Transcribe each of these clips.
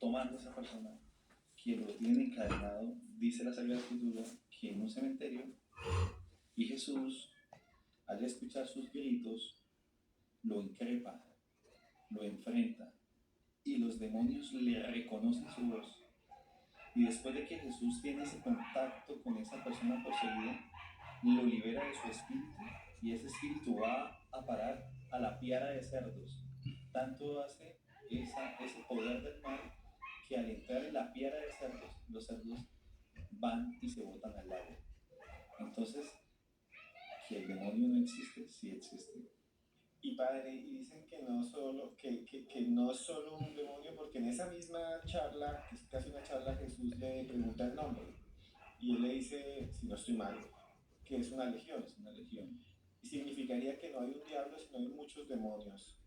tomando a esa persona, que lo tienen encadenado, dice la Sagrada Escritura, que en un cementerio, y Jesús, al escuchar sus gritos, lo increpa, lo enfrenta, y los demonios le reconocen su voz. Y después de que Jesús tiene ese contacto con esa persona poseída, lo libera de su espíritu, y ese espíritu va a parar a la piara de cerdos. Tanto hace ese poder del mal que al entrar en la piara de cerdos, los cerdos van y se botan al lago. Entonces, que el demonio no existe, sí existe. Y padre, y dicen que no solo, que no es solo un demonio, porque en esa misma charla, que es casi una charla, Jesús le pregunta el nombre. Y él le dice, si no estoy mal, que es una legión. Es una legión. Y significaría que no hay un diablo, sino hay muchos demonios.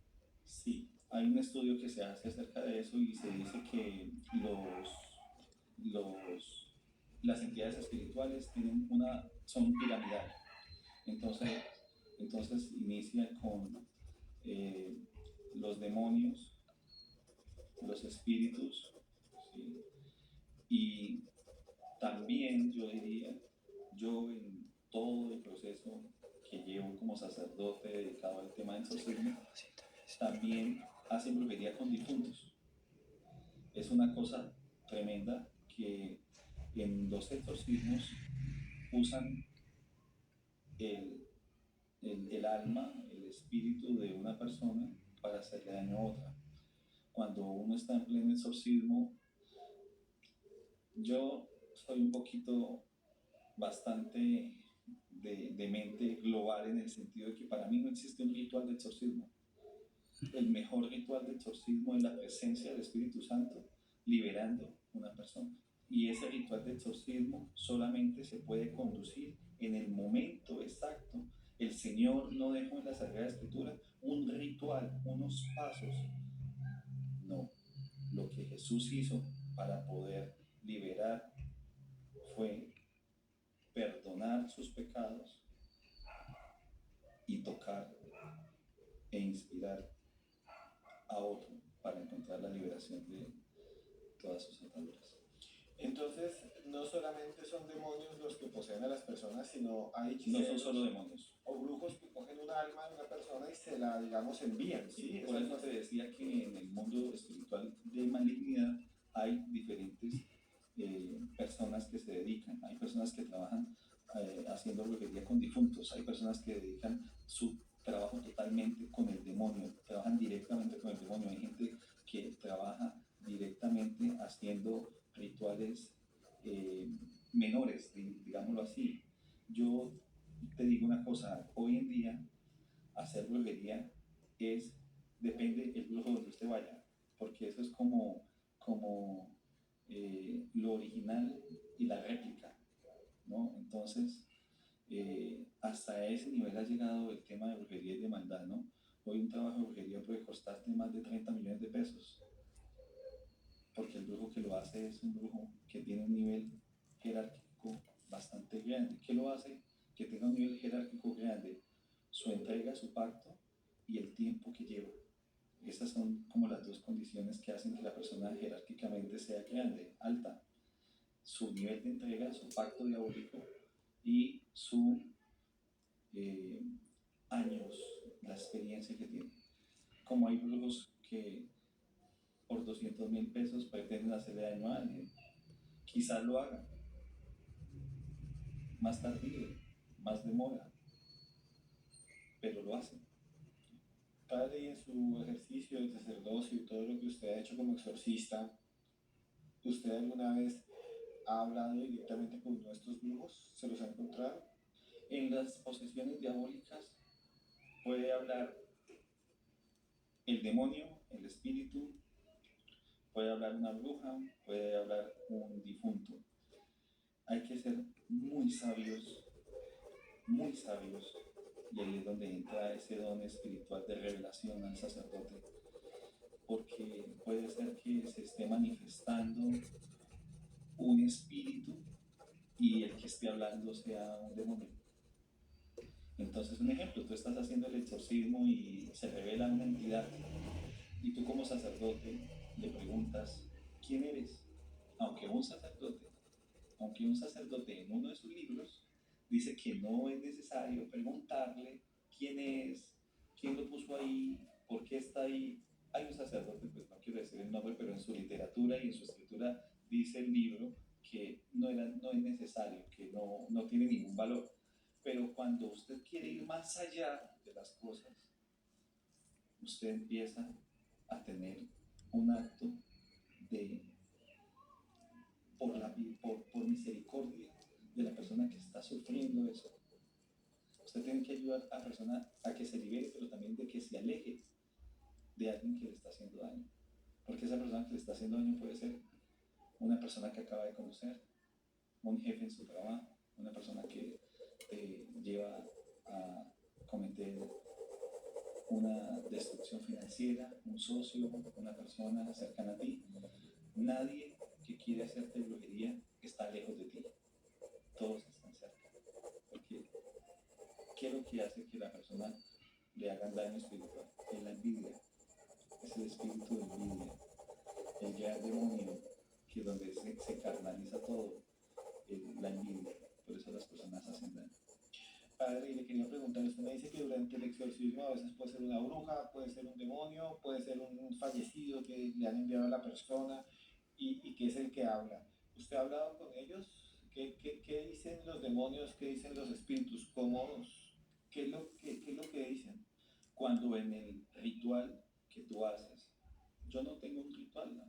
Sí, hay un estudio que se hace acerca de eso y se dice que los, las entidades espirituales son piramidales. Entonces, entonces inicia con eh, los demonios, los espíritus, ¿sí? Y también yo diría, yo en todo el proceso que llevo como sacerdote dedicado al tema del exorcismo, también hacen brujería con difuntos. Es una cosa tremenda que en los exorcismos usan el, el alma, el espíritu de una persona para hacerle daño a otra. Cuando uno está en pleno exorcismo, yo soy un poquito bastante de mente global en el sentido de que para mí no existe un ritual de exorcismo. El mejor ritual de exorcismo es la presencia del Espíritu Santo liberando una persona. Y ese ritual de exorcismo solamente se puede conducir en el momento exacto. El Señor no dejó en la Sagrada Escritura un ritual, unos pasos. No, lo que Jesús hizo para poder liberar fue perdonar sus pecados y tocar e inspirar a otro para encontrar la liberación de todas sus ataduras. Entonces, no solamente son demonios los que poseen a las personas, sino hay No hechiceros son solo demonios. o brujos que cogen un alma de una persona y se la, digamos, envían, ¿sí? Por eso te decía que en el mundo espiritual de malignidad hay diferentes personas que se dedican. Hay personas que trabajan haciendo brujería con difuntos. Hay personas que dedican su trabajo totalmente con el demonio. Trabajan directamente con el demonio. Hay gente que trabaja directamente haciendo rituales menores, digámoslo así. Yo te digo una cosa, hoy en día hacer brujería depende del brujo donde usted vaya, porque eso es como lo original y la réplica, ¿no? Entonces, hasta ese nivel ha llegado el tema de brujería y de maldad, ¿no? Hoy un trabajo de brujería puede costarte más de 30 millones de pesos, porque el brujo que lo hace es un brujo que tiene un nivel jerárquico bastante grande. ¿Qué lo hace que tenga un nivel jerárquico grande? Su entrega, su pacto y el tiempo que lleva. Esas son como las dos condiciones que hacen que la persona jerárquicamente sea grande, alta. Su nivel de entrega, su pacto diabólico y su eh, años, la experiencia que tiene. Como hay brujos que por 200.000 pesos pretenden hacerle daño a alguien, quizás lo hagan, más tardío, más demora, pero lo hacen. Padre, y en su ejercicio de sacerdocio y todo lo que usted ha hecho como exorcista, ¿usted alguna vez ha hablado directamente con uno de estos brujos? ¿Se los ha encontrado? En las posesiones diabólicas puede hablar el demonio, el espíritu, puede hablar una bruja, puede hablar un difunto. Hay que ser muy sabios, y ahí es donde entra ese don espiritual de revelación al sacerdote, porque puede ser que se esté manifestando un espíritu y el que esté hablando sea un demonio. Entonces, un ejemplo, tú estás haciendo el exorcismo y se revela una entidad y tú como sacerdote le preguntas quién eres. Aunque un sacerdote, aunque un sacerdote en uno de sus libros dice que no es necesario preguntarle quién es, quién lo puso ahí, por qué está ahí. Hay un sacerdote, pues no quiero decir el nombre, pero en su literatura y en su escritura dice el libro que no es necesario, que no tiene ningún valor. Pero cuando usted quiere ir más allá de las cosas, usted empieza a tener un acto de, por misericordia de la persona que está sufriendo eso. Usted tiene que ayudar a la persona a que se libere, pero también de que se aleje de alguien que le está haciendo daño. Porque esa persona que le está haciendo daño puede ser una persona que acaba de conocer, un jefe en su trabajo, una persona que te lleva a cometer una destrucción financiera, un socio, una persona cercana a ti. Nadie que quiere hacerte brujería está lejos de ti. Todos están cerca. Porque ¿qué es lo que hace que la persona le hagan daño espiritual? Es la envidia. Es el espíritu de envidia. El gran demonio que donde se carnaliza todo, la envidia. Por eso las personas hacen daño. Padre, y le quería preguntar, usted me dice que durante el exorcismo a veces puede ser una bruja, puede ser un demonio, puede ser un fallecido que le han enviado a la persona y que es el que habla. ¿Usted ha hablado con ellos? ¿Qué dicen los demonios? ¿Qué dicen los espíritus? ¿Qué es lo que dicen? Cuando en el ritual que tú haces, yo no tengo un ritual, ¿no?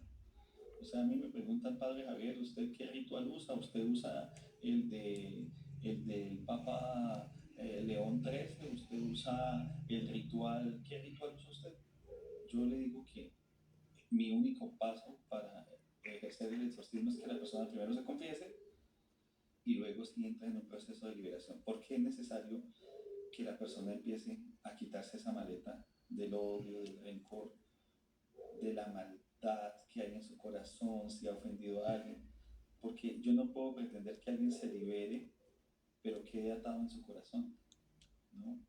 O sea, a mí me preguntan, Padre Javier, ¿usted qué ritual usa? ¿Usted usa el del Papa León XIII? ¿Usted usa el ritual? ¿Qué ritual usa usted? Yo le digo que mi único paso para ejercer el exorcismo es que la persona primero se confiese y luego sí entra en un proceso de liberación. ¿Por qué es necesario que la persona empiece a quitarse esa maleta del odio, del rencor, de la maldad que hay en su corazón, si ha ofendido a alguien? Porque yo no puedo pretender que alguien se libere, pero quede atado en su corazón, ¿no?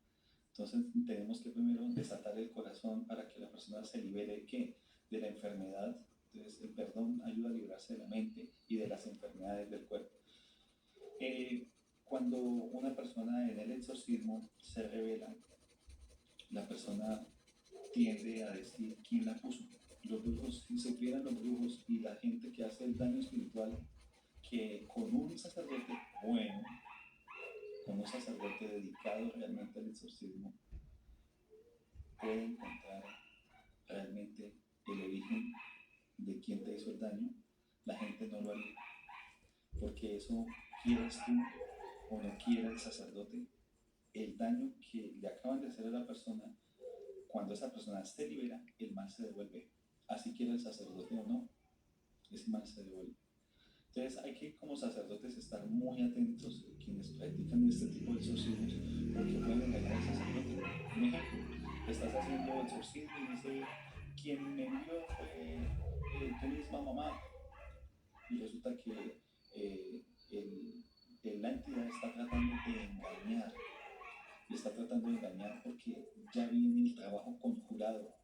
Entonces tenemos que primero desatar el corazón para que la persona se libere ¿qué? De la enfermedad. Entonces el perdón ayuda a librarse de la mente y de las enfermedades del cuerpo. Cuando una persona en el exorcismo se revela, la persona tiende a decir quién la puso. Los brujos, si supieran los brujos y la gente que hace el daño espiritual, que con un sacerdote bueno, con un sacerdote dedicado realmente al exorcismo, puede encontrar realmente el origen de quién te hizo el daño, la gente no lo haría. Porque eso, quieras tú o no quiera el sacerdote, el daño que le acaban de hacer a la persona, cuando esa persona se libera, el mal se devuelve. Así quiera el sacerdote o no, ese mal se devuelve. Entonces hay que como sacerdotes estar muy atentos quienes practican este tipo de exorcismos porque pueden engañar al sacerdote. Un ejemplo, estás haciendo exorcismo y dice, quien me envió fue tu misma mamá y resulta que la entidad está tratando de engañar y está tratando de engañar porque ya viene el trabajo conjurado.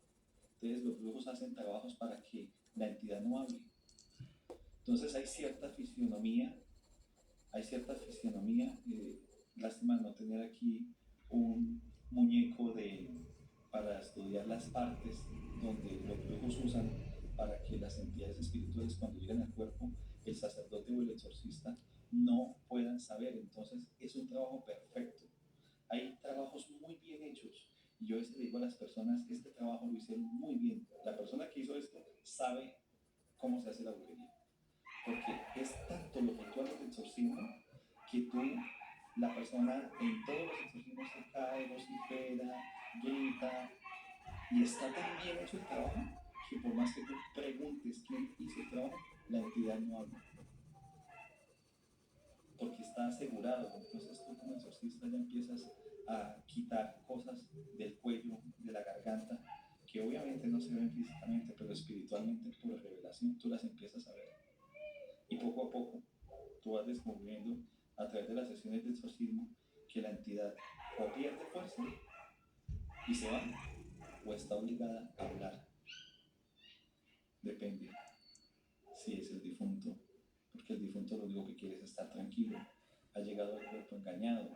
Entonces los brujos hacen trabajos para que la entidad no hable. Entonces hay cierta fisionomía, lástima no tener aquí un muñeco para estudiar las partes donde los brujos usan para que las entidades espirituales cuando llegan al cuerpo, el sacerdote o el exorcista no puedan saber. Entonces es un trabajo perfecto. Hay trabajos muy bien hechos y yo a veces le digo a las personas, este trabajo lo hicieron muy bien. La persona que hizo esto sabe cómo se hace la brujería. Porque es tanto los rituales de exorcismo que la persona en todos los exorcismos se cae, vocifera, grita, y está tan bien hecho el trabajo que por más que tú preguntes quién hizo el trabajo, la entidad no habla. Porque está asegurado. Entonces tú como exorcista ya empiezas a quitar cosas del cuello, de la garganta, que obviamente no se ven físicamente, pero espiritualmente por revelación tú las empiezas a ver. Y poco a poco tú vas descubriendo a través de las sesiones de exorcismo que la entidad o pierde fuerza y se va o está obligada a hablar. Depende. Sí, es el difunto, porque el difunto lo único que quiere es estar tranquilo. Ha llegado al cuerpo engañado.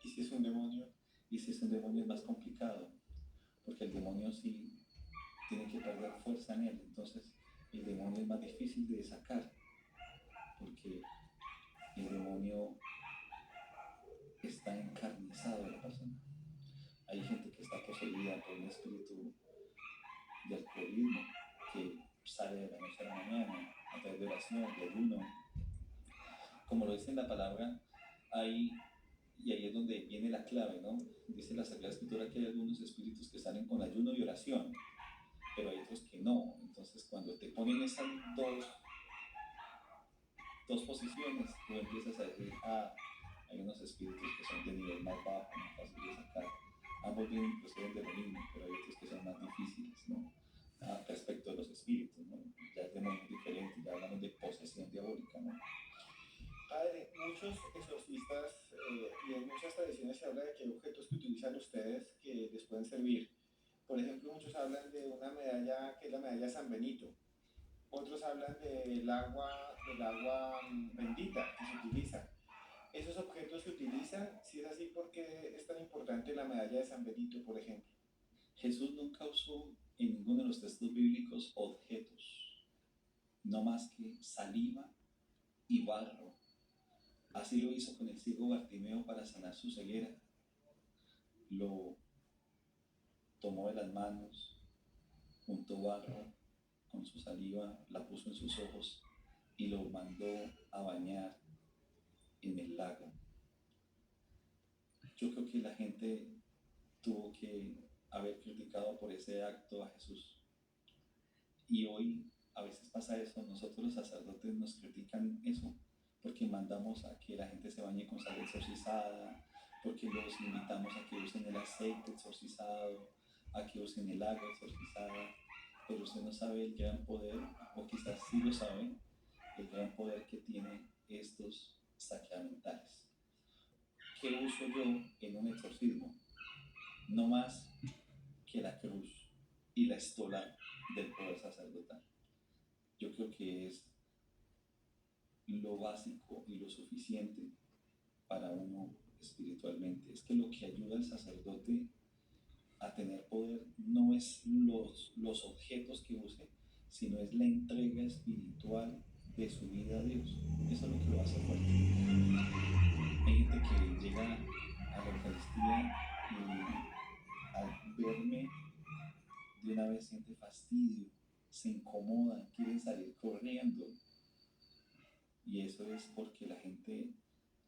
¿Y si es un demonio? Y si es un demonio es más complicado, porque el demonio sí tiene que perder fuerza en él. Entonces el demonio es más difícil de sacar, porque el demonio está encarnizado en la persona. Hay gente que está poseída por un espíritu de alcoholismo que sale de la noche a la mañana a través de oración, de ayuno. Como lo dice en la palabra, y ahí es donde viene la clave, ¿no? Dice la Sagrada Escritura que hay algunos espíritus que salen con ayuno y oración, pero hay otros que no. Entonces, cuando te ponen esas dos posiciones, tú empiezas a decir, hay unos espíritus que son de nivel más bajo, más fácil de sacar. Ambos vienen proceden de lo mismo, pero hay otros que son más difíciles, ¿no? Respecto a los espíritus, ¿no? Ya es de modo diferente, ya hablamos de posesión diabólica, ¿no? Padre, muchos exorcistas y en muchas tradiciones se habla de que hay objetos que utilizan ustedes que les pueden servir. Por ejemplo, muchos hablan de una medalla que es la medalla San Benito. Otros hablan del agua bendita que se utiliza. ¿Esos objetos se utilizan? Si es así, ¿por qué es tan importante la medalla de San Benito, por ejemplo? Jesús nunca usó en ninguno de los textos bíblicos objetos, no más que saliva y barro. Así lo hizo con el ciego Bartimeo para sanar su ceguera. Lo tomó de las manos, untó barro con su saliva, la puso en sus ojos y lo mandó a bañar en el lago. Yo creo que la gente tuvo que haber criticado por ese acto a Jesús. Y hoy a veces pasa eso, nosotros los sacerdotes nos critican eso, porque mandamos a que la gente se bañe con sal exorcizada, porque los invitamos a que usen el aceite exorcizado, a que usen el agua exorcizada, pero usted no sabe el gran poder, o quizás sí lo sabe, el gran poder que tienen estos sacramentales. ¿Qué uso yo en un exorcismo? No más que la cruz y la estola del poder sacerdotal. Yo creo que es lo básico y lo suficiente para uno espiritualmente. Es que lo que ayuda al sacerdote a tener poder no es los objetos que use, sino es la entrega espiritual de su vida a Dios. Eso es lo que lo hace fuerte. Hay gente que llega a la Eucaristía y al verme de una vez siente fastidio, se incomoda, quieren salir corriendo. Y eso es porque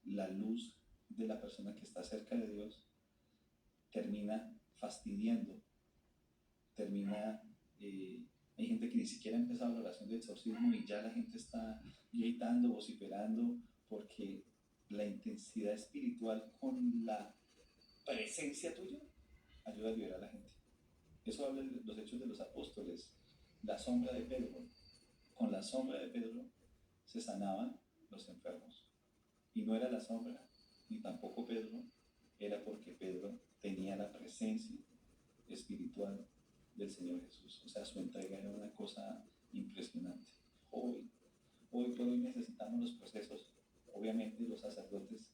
la luz de la persona que está cerca de Dios termina fastidiando, hay gente que ni siquiera ha empezado la oración de exorcismo y ya la gente está gritando, vociferando, porque la intensidad espiritual con la presencia tuya ayuda a liberar a la gente. Eso habla de los hechos de los apóstoles, la sombra de Pedro. Con la sombra de Pedro se sanaban los enfermos. Y no era la sombra, ni tampoco Pedro, era porque Pedro tenía la presencia espiritual del Señor Jesús. O sea, su entrega era una cosa impresionante. Hoy por hoy necesitamos los procesos. Obviamente los sacerdotes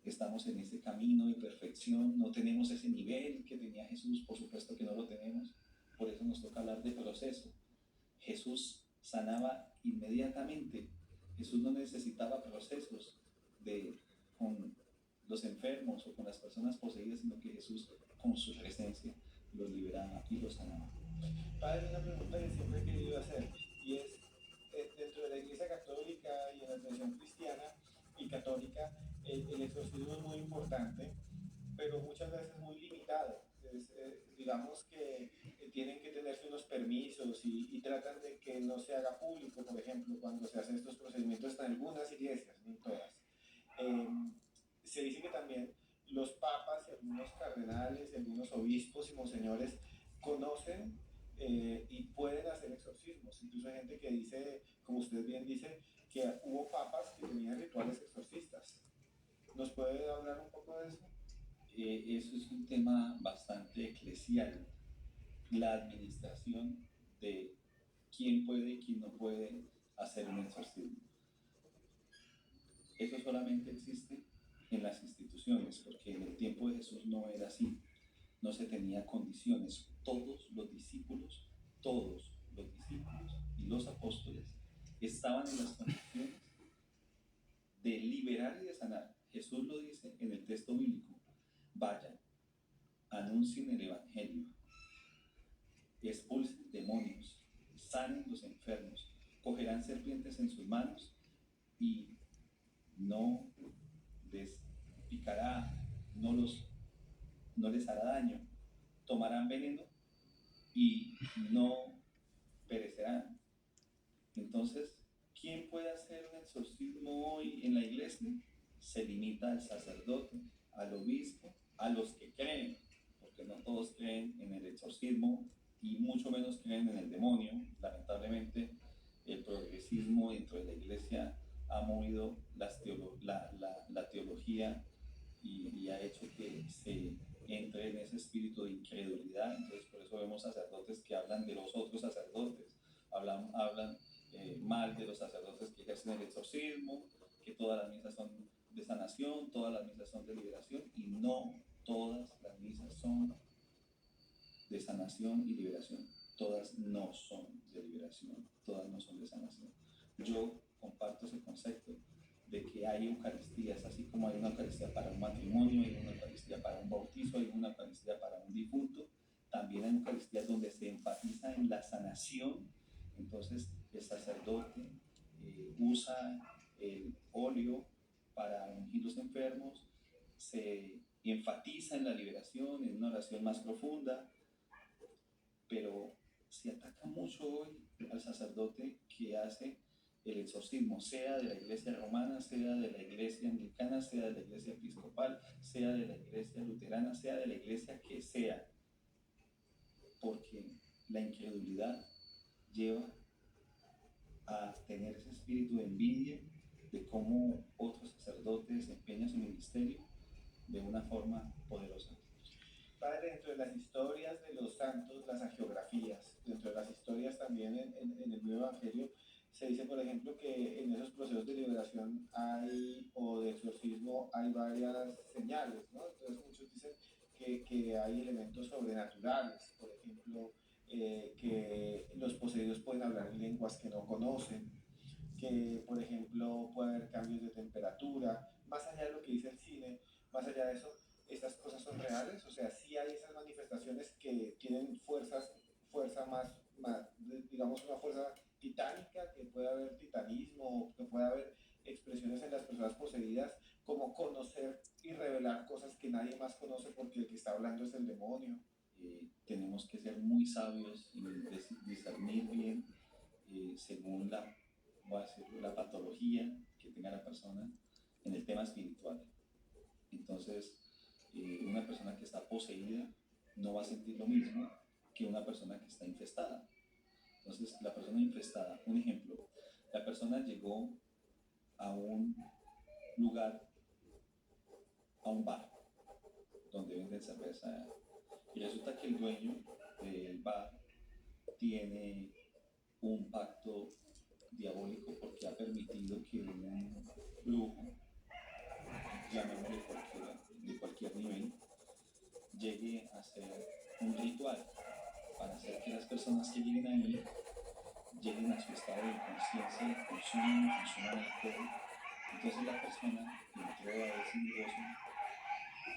estamos en ese camino de perfección, no tenemos ese nivel que tenía Jesús, por supuesto que no lo tenemos, por eso nos toca hablar de proceso. Jesús sanaba inmediatamente, Jesús no necesitaba procesos con los enfermos o con las personas poseídas, sino que Jesús con su presencia los liberaba y los sanaba. Padre, una pregunta que siempre he querido hacer, y es, dentro de la Iglesia Católica y en la tradición cristiana y católica, el exorcismo es muy importante, pero muchas veces muy limitado. Digamos que tienen que tenerse unos permisos y tratan de que no se haga público, por ejemplo, cuando se hacen estos procedimientos en algunas iglesias, no en todas. Se dice que también los papas y algunos cardenales y algunos obispos y monseñores conocen y pueden hacer exorcismos. Incluso hay gente que dice, como usted bien dice, que hubo papas que tenían rituales exorcistas. ¿Nos puede hablar un poco de eso? Eso es un tema bastante eclesial. La administración de quién puede y quién no puede hacer un exorcismo. Eso solamente existe en las instituciones, porque en el tiempo de Jesús no era así, no se tenía condiciones. Todos los discípulos y los apóstoles estaban en las condiciones de liberar y de sanar. Jesús lo dice en el texto bíblico: vayan, anuncien el evangelio, expulsen demonios, sanen los enfermos, cogerán serpientes en sus manos y no les picará, no les hará daño, tomarán veneno y no perecerán. Entonces, ¿quién puede hacer un exorcismo hoy en la iglesia? Se limita al sacerdote, al obispo, a los que creen, porque no todos creen en el exorcismo y mucho menos creen en el demonio. Lamentablemente, el progresismo dentro de la iglesia ha movido la teología y ha hecho que se entre en ese espíritu de incredulidad. Entonces, por eso vemos sacerdotes que hablan de los otros sacerdotes, hablan mal de los sacerdotes que ejercen el exorcismo, que todas las misas son de sanación, todas las misas son de liberación, y no todas las misas son de sanación y liberación. Todas no son de liberación, todas no son de sanación. Yo comparto ese concepto de que hay Eucaristías, así como hay una Eucaristía para un matrimonio, hay una Eucaristía para un bautizo, hay una Eucaristía para un difunto, también hay Eucaristías donde se enfatiza en la sanación. Entonces el sacerdote usa el óleo para ungir los enfermos, se enfatiza en la liberación, en una oración más profunda, pero se ataca mucho hoy al sacerdote que hace el exorcismo, sea de la iglesia romana, sea de la iglesia anglicana, sea de la iglesia episcopal, sea de la iglesia luterana, sea de la iglesia que sea, porque la incredulidad lleva a tener ese espíritu de envidia de cómo otros sacerdotes desempeñan su ministerio de una forma poderosa. Padre, dentro de las historias de los santos, las hagiografías, dentro de las historias también en el Nuevo Evangelio, se dice, por ejemplo, que en esos procesos de liberación o de exorcismo hay varias señales, ¿no? Entonces muchos dicen que hay elementos sobrenaturales, por ejemplo, que los poseídos pueden hablar en lenguas que no conocen, que, por ejemplo, puede haber cambios de temperatura, más allá de lo que dice el cine, más allá de eso, estas cosas son reales, o sea, sí hay esas manifestaciones que tienen fuerza más, digamos, una fuerza titánica, que puede haber titanismo, que puede haber expresiones en las personas poseídas, como conocer y revelar cosas que nadie más conoce porque el que está hablando es el demonio. Tenemos que ser muy sabios y discernir bien según voy a decir, la patología que tenga la persona en el tema espiritual. Entonces, una persona que está poseída no va a sentir lo mismo que una persona que está infestada. Entonces, la persona infestada, un ejemplo, la persona llegó a un lugar, a un bar, donde venden cerveza, y resulta que el dueño del bar tiene un pacto diabólico porque ha permitido que un brujo, llamémosle de cualquier nivel, llegue a hacer un ritual para hacer que las personas que lleguen ahí lleguen a su estado de conciencia, consuman alcohol. Entonces la persona entró a ese negocio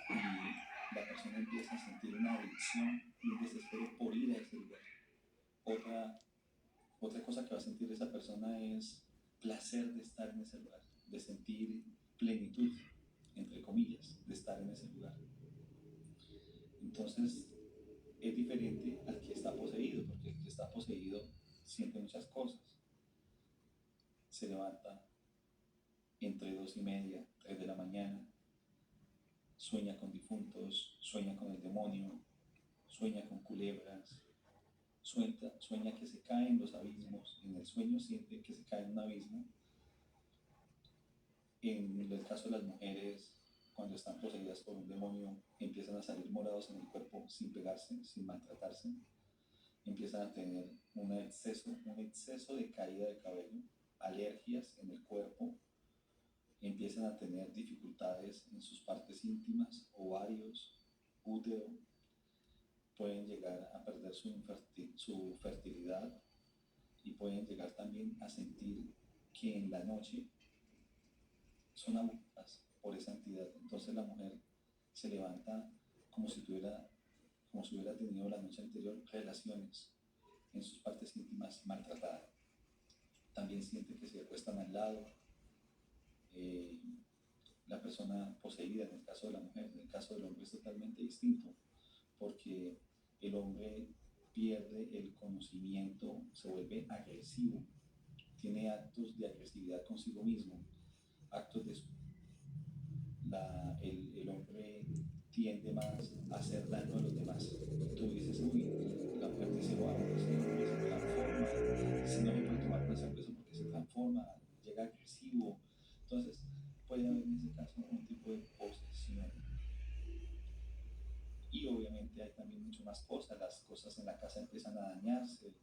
y la persona empieza a sentir una adicción y un desespero por ir a ese lugar. Otra cosa que va a sentir esa persona es placer de estar en ese lugar, de sentir plenitud, entre comillas, de estar en ese lugar. Entonces es diferente al que está poseído, porque el que está poseído siente muchas cosas. Se levanta entre 2:30, 3 de la mañana, sueña con difuntos, sueña con el demonio, sueña con culebras, sueña que se cae en los abismos, en el sueño siente que se cae en un abismo. En el caso de las mujeres, cuando están poseídas por un demonio, empiezan a salir morados en el cuerpo sin pegarse, sin maltratarse, empiezan a tener un exceso de caída de cabello, alergias en el cuerpo, empiezan a tener dificultades en sus partes íntimas, ovarios, útero, pueden llegar a perder su fertilidad y pueden llegar también a sentir que en la noche son abusadas por esa entidad. Entonces la mujer se levanta como si hubiera tenido la noche anterior relaciones en sus partes íntimas maltratadas. También siente que se acuestan al lado. Eh, la persona poseída, en el caso de la mujer, en el caso del hombre es totalmente distinto, porque el hombre pierde el conocimiento, se vuelve agresivo, tiene actos de agresividad consigo mismo, actos de el hombre tiende más a hacer daño a los demás. Tú dices, uy, la mujer dice, wow, ese hombre se transforma, si no me puede tomar una cerveza porque se transforma, llega agresivo. Entonces, puede haber en ese caso un tipo de posesión. Y obviamente hay también mucho más cosas, las cosas en la casa empiezan a dañarse.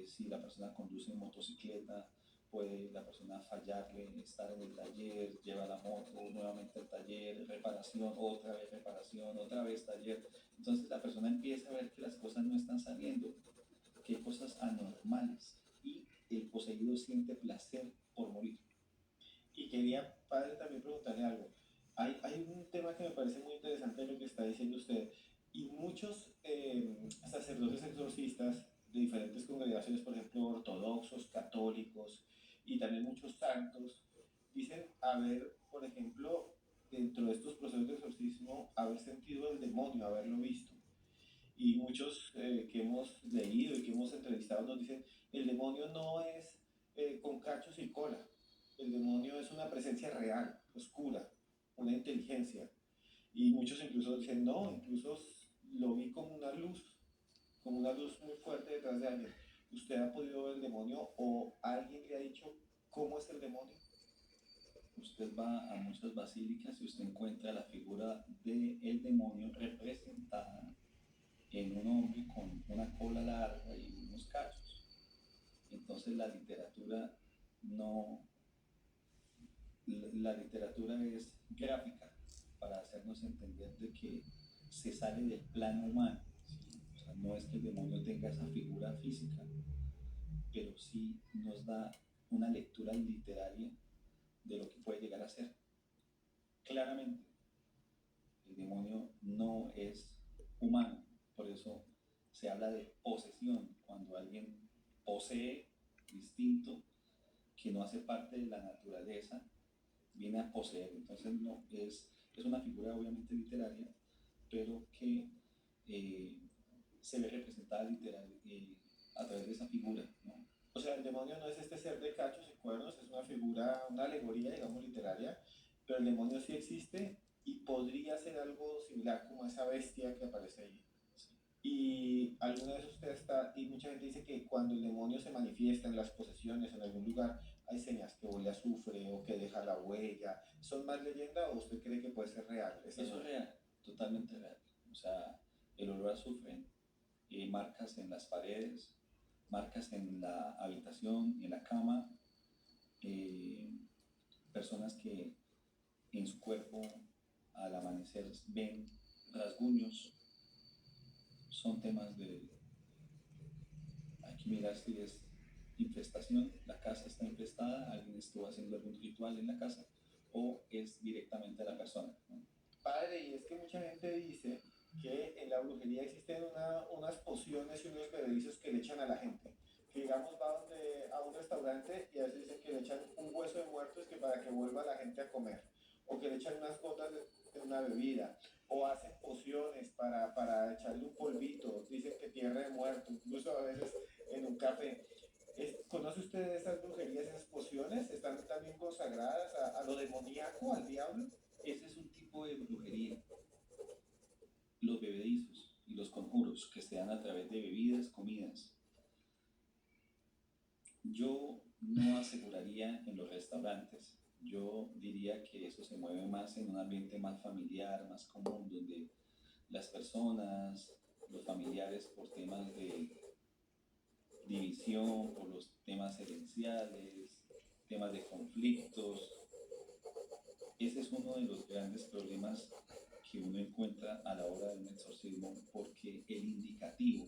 Si la persona conduce en motocicleta, puede la persona fallarle, estar en el taller, lleva la moto nuevamente al taller, reparación, otra vez taller. Entonces la persona empieza a ver que las cosas no están saliendo, que hay cosas anormales y el poseído siente placer por morir. Y quería, padre, también preguntarle algo. Hay un tema que me parece muy interesante de lo que está diciendo usted. Y muchos sacerdotes exorcistas de diferentes congregaciones, por ejemplo, ortodoxos, católicos y también muchos santos, dicen haber, por ejemplo, dentro de estos procesos de exorcismo, haber sentido el demonio, haberlo visto. Y muchos que hemos leído y que hemos entrevistado nos dicen, el demonio no es con cachos y cola, el demonio es una presencia real, oscura, una inteligencia. Y muchos incluso dicen, no, incluso lo vi como una luz muy fuerte detrás de alguien. ¿Usted ha podido ver el demonio o alguien le ha dicho cómo es el demonio? Usted va a muchas basílicas y usted encuentra la figura del demonio representada en un hombre con una cola larga y unos cachos. Entonces no, la literatura es gráfica para hacernos entender de que se sale del plano humano. ¿Sí? O sea, no es que el demonio tenga esa figura física, pero sí nos da una lectura literaria de lo que puede llegar a ser. Claramente, el demonio no es humano, por eso se habla de posesión, cuando alguien posee distinto, que no hace parte de la naturaleza, viene a poseer. Entonces no es una figura obviamente literaria, pero que eh, se ve representada a través de esa figura, ¿no? O sea, el demonio no es este ser de cachos y cuernos, es una figura, una alegoría, digamos, literaria, pero el demonio sí existe y podría ser algo similar como esa bestia que aparece ahí. Y alguna vez usted está, y mucha gente dice que cuando el demonio se manifiesta en las posesiones en algún lugar, hay señas que huele a azufre o que deja la huella. ¿Son más leyenda o usted cree que puede ser real? Eso es real, totalmente real. O sea, el olor a azufre, marcas en las paredes, marcas en la habitación, en la cama, eh, personas que en su cuerpo al amanecer ven rasguños, son temas de, hay que mirar si es infestación, la casa está infestada, alguien estuvo haciendo algún ritual en la casa o es directamente la persona, ¿no? Padre, y es que mucha gente dice que en la brujería existen unas pociones y unos bebedizos que le echan a la gente. Que digamos va a un restaurante y a veces dicen que le echan un hueso de muerto es que para que vuelva la gente a comer. O que le echan unas gotas de una bebida. O hacen pociones para echarle un polvito. Dicen que tierra de muerto, incluso a veces en un café. ¿Conoce usted esas brujerías, esas pociones? ¿Están también consagradas a lo demoníaco, al diablo? Ese es un tipo de brujería, los bebedizos y los conjuros que se dan a través de bebidas, comidas. Yo no aseguraría en los restaurantes, yo diría que eso se mueve más en un ambiente más familiar, más común, donde las personas, los familiares, por temas de división, por los temas herenciales, temas de conflictos. Ese es uno de los grandes problemas que uno encuentra a la hora de un exorcismo, porque el indicativo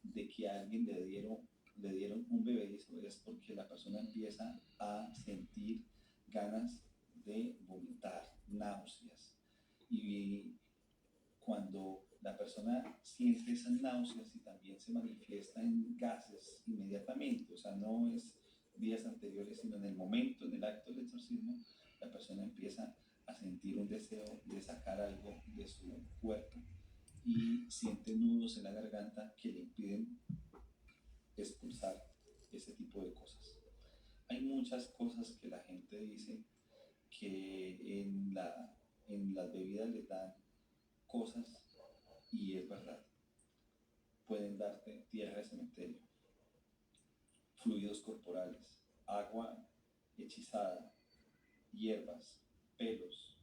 de que a alguien le dieron un bebedizo es porque la persona empieza a sentir ganas de vomitar, náuseas. Y cuando la persona siente esas náuseas y también se manifiesta en gases inmediatamente, o sea, no es días anteriores, sino en el momento, en el acto del exorcismo, la persona empieza a sentir un deseo de sacar algo de su cuerpo y siente nudos en la garganta que le impiden expulsar ese tipo de cosas. Hay muchas cosas que la gente dice que en las bebidas le dan cosas y es verdad. Pueden darte tierra de cementerio, fluidos corporales, agua hechizada, hierbas, pelos,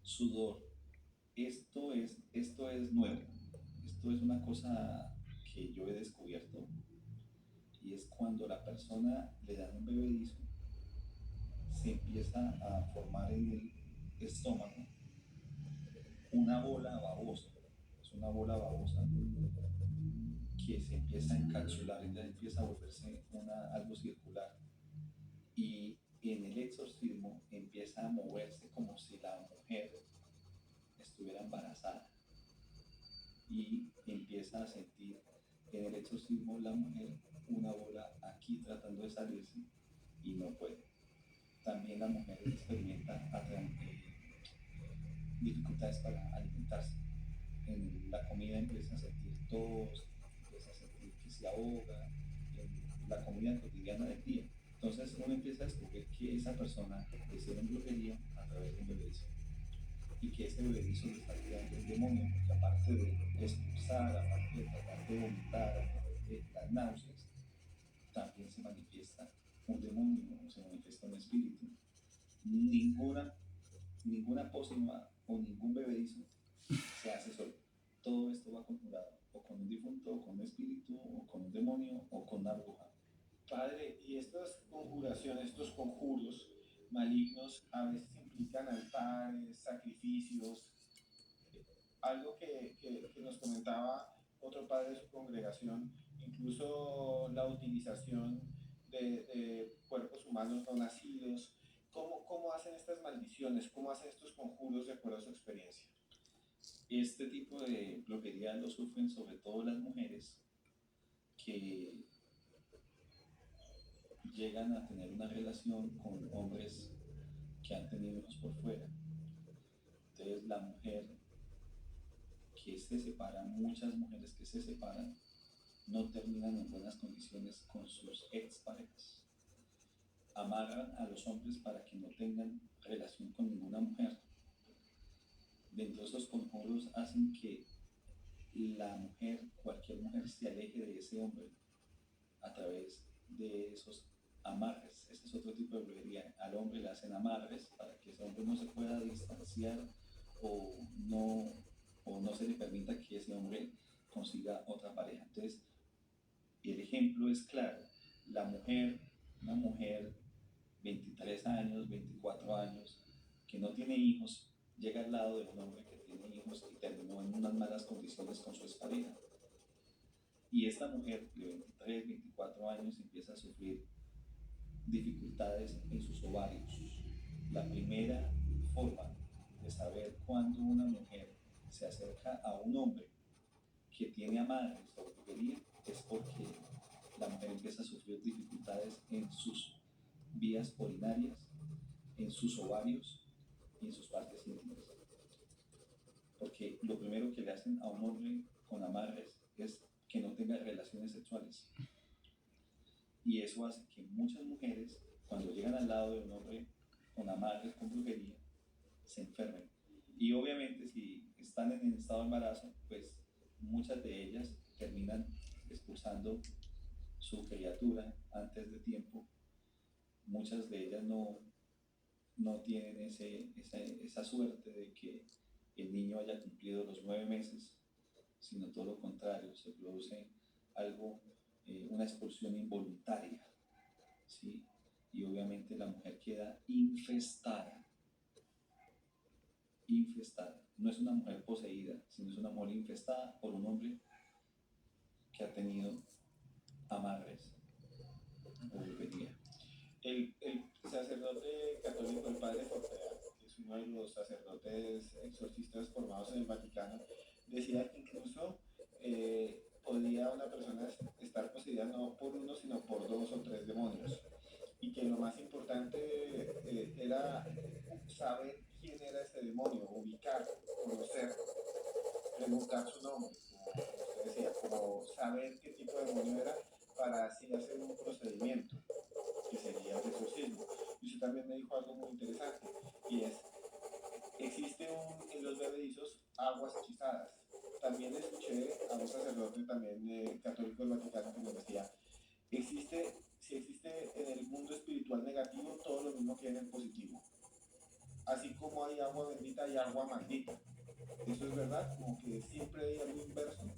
sudor. Esto es nuevo. Esto es una cosa que yo he descubierto y es cuando la persona le dan un bebedizo, se empieza a formar en el estómago una bola babosa. Es una bola babosa que se empieza a encapsular, ella empieza a volverse algo circular. Y en el exorcismo empieza a moverse como si la mujer estuviera embarazada. Y empieza a sentir en el exorcismo la mujer una bola aquí tratando de salirse y no puede. También la mujer experimenta dificultades para alimentarse. En la comida empieza a sentir tos, empieza a sentir que se ahoga, en la comida cotidiana del día. Entonces uno empieza a descubrir que esa persona le hicieron brujería a través de un bebedizo y que ese bebedizo le está tirando el demonio, porque aparte de expulsar, aparte de tratar de vomitar, aparte de las náuseas, también se manifiesta un demonio, se manifiesta un espíritu. Ninguna, ninguna pócima o ningún bebedizo se hace solo. Todo esto va conjurado, o con un difunto, o con un espíritu, o con un demonio, o con una bruja. Padre, y estas conjuraciones, estos conjuros malignos a veces implican altares, sacrificios, algo que nos comentaba otro padre de su congregación, incluso la utilización de cuerpos humanos no nacidos. ¿Cómo hacen estas maldiciones? ¿Cómo hacen estos conjuros de acuerdo a su experiencia? Este tipo de brujería lo sufren sobre todo las mujeres que llegan a tener una relación con hombres que han tenido hijos por fuera. Entonces la mujer que se separa, muchas mujeres que se separan, no terminan en buenas condiciones con sus exparejas. Amarran a los hombres para que no tengan relación con ninguna mujer. Dentro de esos conjuros hacen que la mujer, cualquier mujer, se aleje de ese hombre a través de esos amarres. Ese es otro tipo de brujería. Al hombre le hacen amarres para que ese hombre no se pueda distanciar o no, o no se le permita que ese hombre consiga otra pareja. Entonces, el ejemplo es claro. La mujer, una mujer 23 años, 24 años, que no tiene hijos, llega al lado de un hombre que tiene hijos y terminó en unas malas condiciones con su expareja. Y esta mujer de 23, 24 años empieza a sufrir dificultades en sus ovarios. La primera forma de saber cuándo una mujer se acerca a un hombre que tiene amarres o brujería es porque la mujer empieza a sufrir dificultades en sus vías urinarias, en sus ovarios y en sus partes íntimas. Porque lo primero que le hacen a un hombre con amarres es que no tenga relaciones sexuales. Y eso hace que muchas mujeres, cuando llegan al lado de un hombre con amarres, con brujería, se enfermen. Y obviamente si están en estado de embarazo, pues muchas de ellas terminan expulsando su criatura antes de tiempo. Muchas de ellas no tienen esa suerte de que el niño haya cumplido los 9 meses, sino todo lo contrario, se produce algo una expulsión involuntaria, ¿sí? Y obviamente la mujer queda infestada, infestada. No es una mujer poseída, sino es una mujer infestada por un hombre que ha tenido amarres o brujería. El sacerdote católico, el padre Fortea, que es uno de los sacerdotes exorcistas formados en el Vaticano, decía que incluso podía una persona estar poseída no por uno, sino por dos o tres demonios. Y que lo más importante era saber quién era ese demonio, ubicar, conocer, preguntar su nombre, como usted decía, como saber qué tipo de demonio era para así hacer un procedimiento que sería el exorcismo. Y usted también me dijo algo muy interesante, y es, existe en los bebedizos aguas hechizadas. También escuché a un sacerdote también católico del Vaticano que me decía, si existe en el mundo espiritual negativo, todo lo mismo que en el positivo. Así como hay agua bendita, hay agua maldita. Eso es verdad, como que siempre hay algo inverso,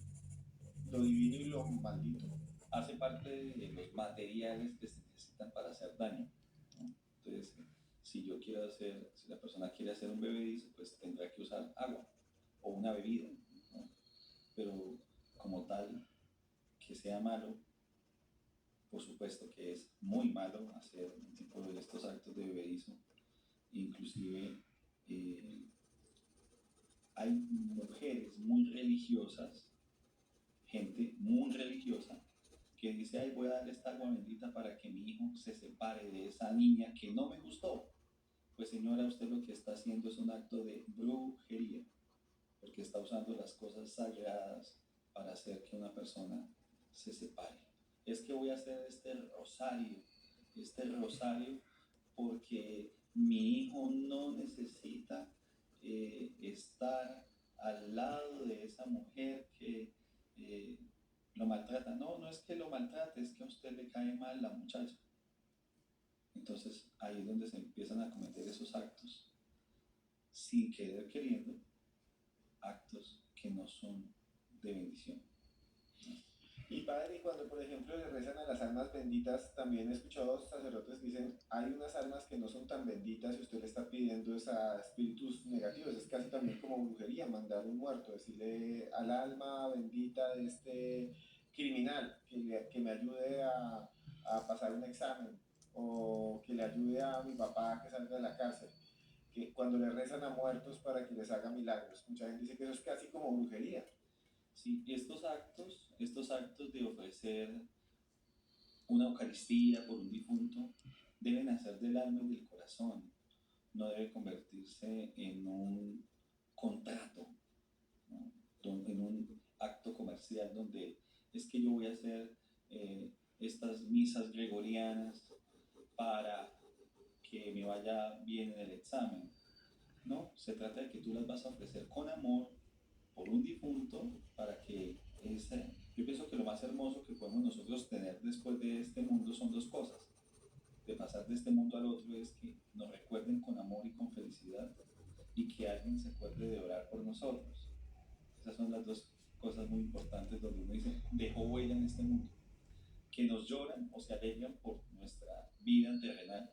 lo divino y lo maldito. Hace parte de los materiales que se necesitan para hacer daño, ¿no? Entonces, si la persona quiere hacer un bebedizo, pues tendrá que usar agua o una bebida, ¿no? Pero como tal, que sea malo, por supuesto que es muy malo hacer un tipo de estos actos de bebedizo. Inclusive hay mujeres muy religiosas, gente muy religiosa, que dice, ay, voy a darle esta agua bendita para que mi hijo se separe de esa niña que no me gustó. Pues señora, usted lo que está haciendo es un acto de brujería, porque está usando las cosas sagradas para hacer que una persona se separe. Es que voy a hacer este rosario porque mi hijo no necesita estar al lado de esa mujer que eh, lo maltrata. No, no es que lo maltrate, es que a usted le cae mal la muchacha. Entonces ahí es donde se empiezan a cometer esos actos sin querer queriendo, actos que no son de bendición. Y padre, cuando por ejemplo le rezan a las almas benditas, también he escuchado sacerdotes que dicen, hay unas almas que no son tan benditas y usted le está pidiendo a espíritus negativos. Es casi también como brujería, mandar un muerto, decirle al alma bendita de este criminal que me ayude a pasar un examen o que le ayude a mi papá que salga de la cárcel. Que cuando le rezan a muertos para que les haga milagros. Mucha gente dice que eso es casi como brujería. Sí, estos actos de ofrecer una Eucaristía por un difunto deben nacer del alma y del corazón, no debe convertirse en un contrato, ¿no? En un acto comercial donde es que yo voy a hacer estas misas gregorianas para que me vaya bien en el examen. No, se trata de que tú las vas a ofrecer con amor por un difunto para que yo pienso que lo más hermoso que podemos nosotros tener después de este mundo son dos cosas. De pasar de este mundo al otro es que nos recuerden con amor y con felicidad y que alguien se acuerde de orar por nosotros. Esas son las dos cosas muy importantes donde uno dice, dejó huella en este mundo. Que nos lloran o se alegran por nuestra vida terrenal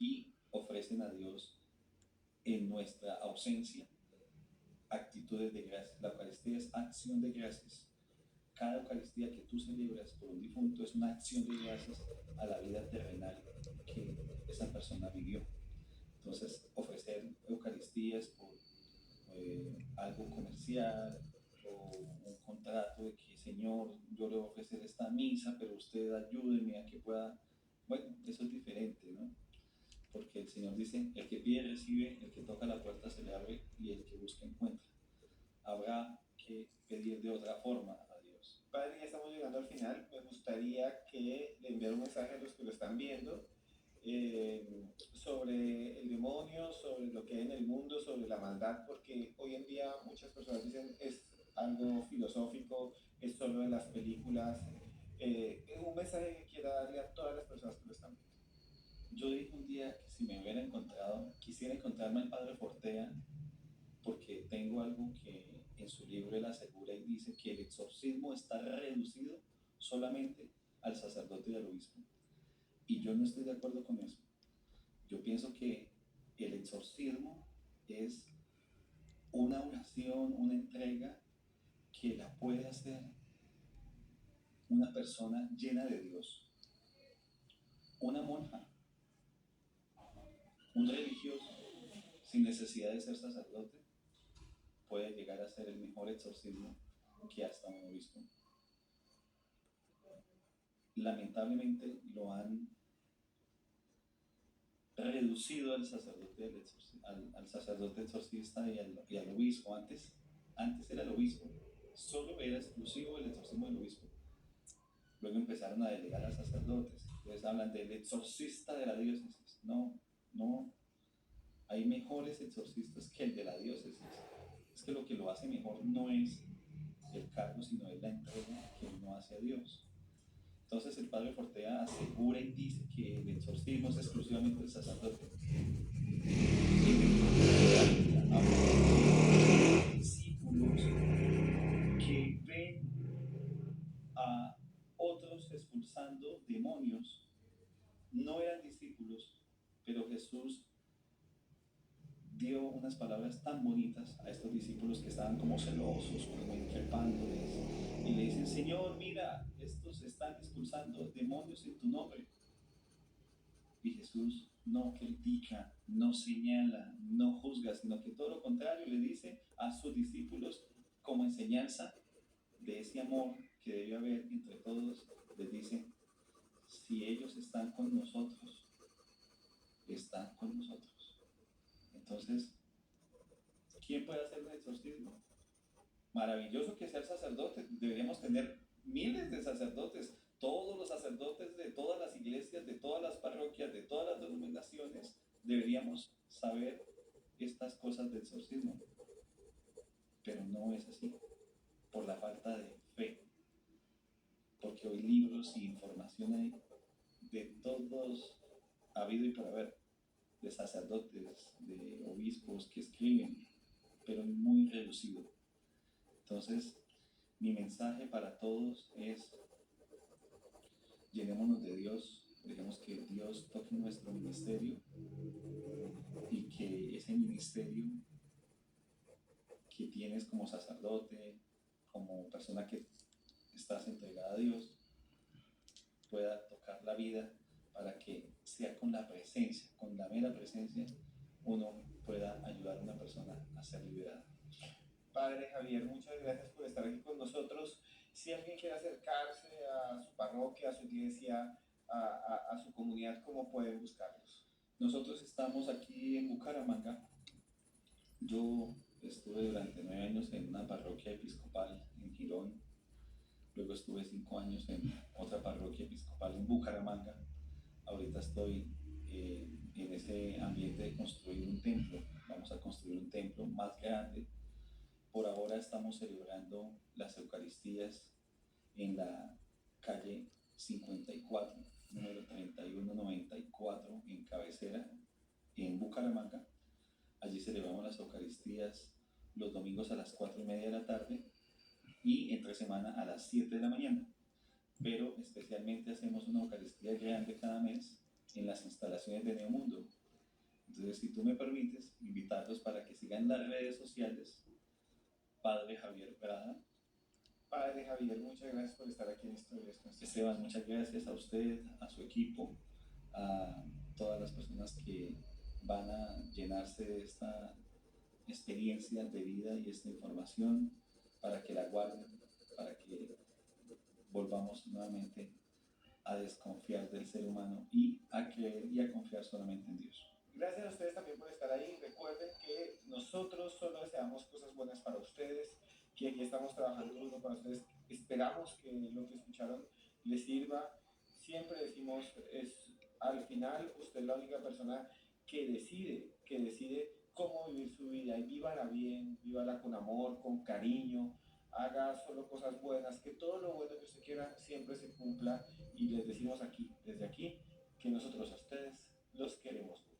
y ofrecen a Dios en nuestra ausencia actitudes de gracias. La Eucaristía es acción de gracias. Cada Eucaristía que tú celebras por un difunto es una acción de gracias a la vida terrenal que esa persona vivió. Entonces, ofrecer Eucaristías por algo comercial o un contrato de que, Señor, yo le voy a ofrecer esta misa, pero usted ayúdeme a que pueda. Bueno, eso es diferente, ¿no? Porque el Señor dice, el que pide recibe, el que toca la puerta se le abre y el que busca encuentra. Habrá que pedir de otra forma a Dios. Padre, ya estamos llegando al final. Me gustaría que le enviara un mensaje a los que lo están viendo sobre el demonio, sobre lo que hay en el mundo, sobre la maldad, porque hoy en día muchas personas dicen es algo filosófico, es solo de las películas. Un mensaje que quiera darle a todas las personas que lo están viendo. Yo dije un día que si me hubiera encontrado, quisiera encontrarme al Padre Fortea, porque tengo algo que en su libro él asegura y dice que el exorcismo está reducido solamente al sacerdote y al obispo. Y yo no estoy de acuerdo con eso. Yo pienso que el exorcismo es una oración, una entrega que la puede hacer una persona llena de Dios, una monja, un religioso, sin necesidad de ser sacerdote, puede llegar a ser el mejor exorcismo que hasta un obispo. Lamentablemente lo han reducido al sacerdote, al sacerdote exorcista y al obispo. Antes era el obispo, solo era exclusivo el exorcismo del obispo. Luego empezaron a delegar a sacerdotes. Entonces hablan del exorcista de la diócesis. No, hay mejores exorcistas que el de la diócesis. Es que lo que lo hace mejor no es el cargo, sino es la entrega que uno hace a Dios. Entonces el padre Fortea asegura y dice que el exorcismo es exclusivamente del sacerdote. Discípulos que ven a otros expulsando demonios no eran discípulos, pero Jesús dio unas palabras tan bonitas a estos discípulos que estaban como celosos, como increpándoles, y le dicen: Señor, mira, estos están expulsando demonios en tu nombre. Y Jesús no critica, no señala, no juzga, sino que todo lo contrario le dice a sus discípulos como enseñanza de ese amor que debe haber entre todos. Les dice: si ellos están con nosotros, están con nosotros. Entonces, ¿quién puede hacer un exorcismo? Maravilloso que sea el sacerdote. Deberíamos tener miles de sacerdotes. Todos los sacerdotes de todas las iglesias, de todas las parroquias, de todas las denominaciones, deberíamos saber estas cosas del exorcismo. Pero no es así, por la falta de fe. Porque hoy libros y información hay de todos, habido y por haber, de sacerdotes, de obispos que escriben, pero muy reducido. Entonces, mi mensaje para todos es: llenémonos de Dios, dejemos que Dios toque nuestro ministerio y que ese ministerio que tienes como sacerdote, como persona que estás entregada a Dios, pueda tocar la vida para que sea con la presencia, con la mera presencia, uno pueda ayudar a una persona a ser liberada. Padre Javier, muchas gracias por estar aquí con nosotros. Si alguien quiere acercarse a su parroquia, a su iglesia, a su comunidad, ¿cómo pueden buscarlos? Nosotros estamos aquí en Bucaramanga. Yo estuve durante 9 años en una parroquia episcopal en Girón. Luego estuve 5 años en otra parroquia episcopal en Bucaramanga. Ahorita estoy en ese ambiente de construir un templo. Vamos a construir un templo más grande. Por ahora estamos celebrando las Eucaristías en la calle 54, número 3194, en Cabecera, en Bucaramanga. Allí celebramos las Eucaristías los domingos a las 4:30 de la tarde y entre semana a las 7 de la mañana. Pero especialmente hacemos una Eucaristía grande cada mes en las instalaciones de Neomundo. Entonces, si tú me permites, invitarlos para que sigan las redes sociales. Padre Javier Prada. Padre Javier, muchas gracias por estar aquí en Historias Constantes. Esteban, muchas gracias a usted, a su equipo, a todas las personas que van a llenarse de esta experiencia de vida y esta información, para que la guarden, para que volvamos nuevamente a desconfiar del ser humano y a creer y a confiar solamente en Dios. Gracias a ustedes también por estar ahí. Recuerden que nosotros solo deseamos cosas buenas para ustedes, que aquí estamos trabajando duro para ustedes. Esperamos que lo que escucharon les sirva. Siempre decimos, al final usted es la única persona que decide cómo vivir su vida, y vívala bien, vívala con amor, con cariño, haga solo cosas buenas, que todo lo bueno que usted quiera siempre se cumpla. Y les decimos aquí, desde aquí, que nosotros a ustedes los queremos mucho.